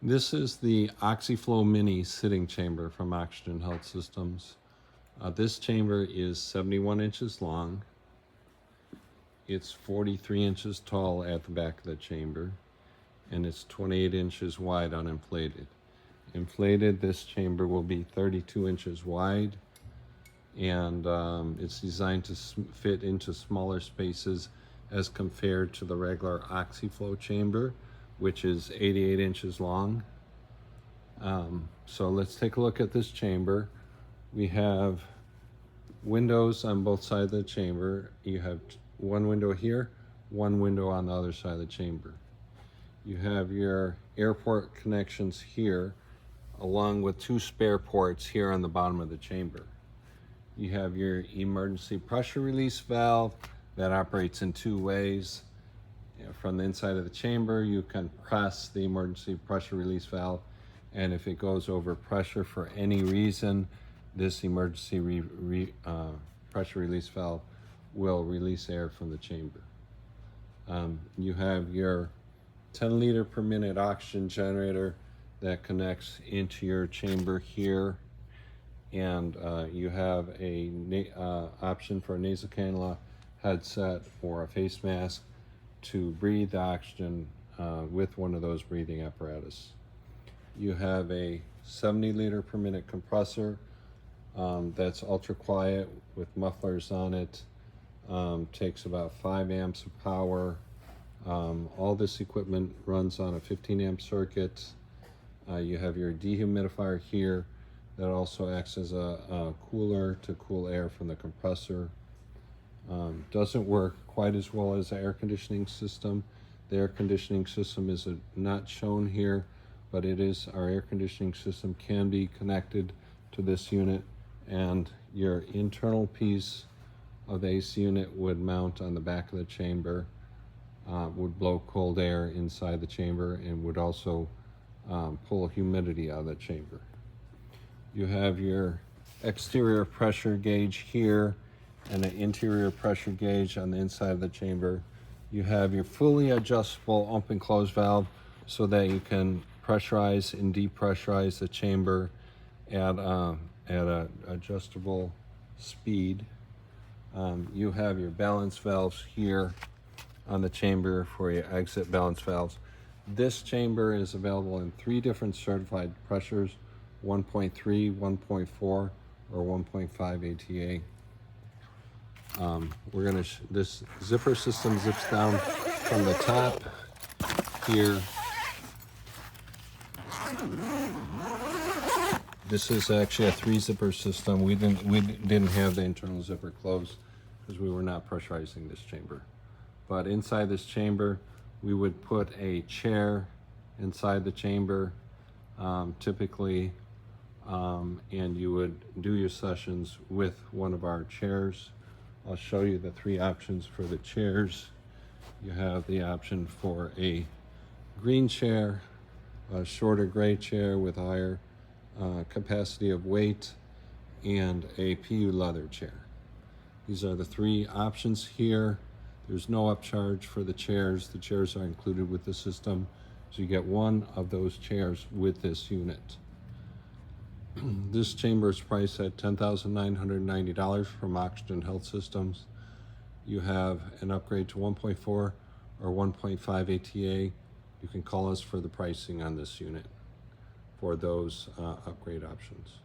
This is the Oxyflow Mini sitting chamber from Oxygen Health Systems. This chamber is 71 inches long. It's 43 inches tall at the back of the chamber, and it's 28 inches wide uninflated. Inflated, this chamber will be 32 inches wide, and it's designed to fit into smaller spaces as compared to the regular Oxyflow chamber, which is 88 inches long. So let's take a look at this chamber. We have windows on both sides of the chamber. You have one window here, one window on the other side of the chamber. You have your airport connections here, along with two spare ports here on the bottom of the chamber. You have your emergency pressure release valve that operates in two ways. From the inside of the chamber, you can press the emergency pressure release valve, and if it goes over pressure for any reason, this emergency pressure release valve will release air from the chamber. You have your 10 liter per minute oxygen generator that connects into your chamber here, and you have a option for a nasal cannula, headset, or a face mask to breathe oxygen with one of those breathing apparatus. You have a 70 liter per minute compressor that's ultra quiet with mufflers on it. Takes about 5 amps of power. All this equipment runs on a 15 amp circuit. You have your dehumidifier here that also acts as a cooler to cool air from the compressor. Doesn't work quite as well as the air conditioning system. The air conditioning system is not shown here, but it is, our air conditioning system can be connected to this unit, and your internal piece of the AC unit would mount on the back of the chamber, would blow cold air inside the chamber, and would also pull humidity out of the chamber. You have your exterior pressure gauge here and an interior pressure gauge on the inside of the chamber. You have your fully adjustable open close valve so that you can pressurize and depressurize the chamber at an adjustable speed. You have your balance valves here on the chamber for your exit balance valves. This chamber is available in 3 different certified pressures: 1.3, 1.4, or 1.5 ATA. This zipper system zips down from the top here. This is actually a 3 zipper system. We didn't have the internal zipper closed because we were not pressurizing this chamber. But inside this chamber, we would put a chair inside the chamber, typically, and you would do your sessions with one of our chairs. I'll show you the 3 options for the chairs. You have the option for a green chair, a shorter gray chair with a higher capacity of weight, and a PU leather chair. These are the 3 options here. There's no upcharge for the chairs. The chairs are included with the system, so you get one of those chairs with this unit. This chamber is priced at $10,990 from Oxygen Health Systems. You have an upgrade to 1.4 or 1.5 ATA. You can call us for the pricing on this unit for those upgrade options.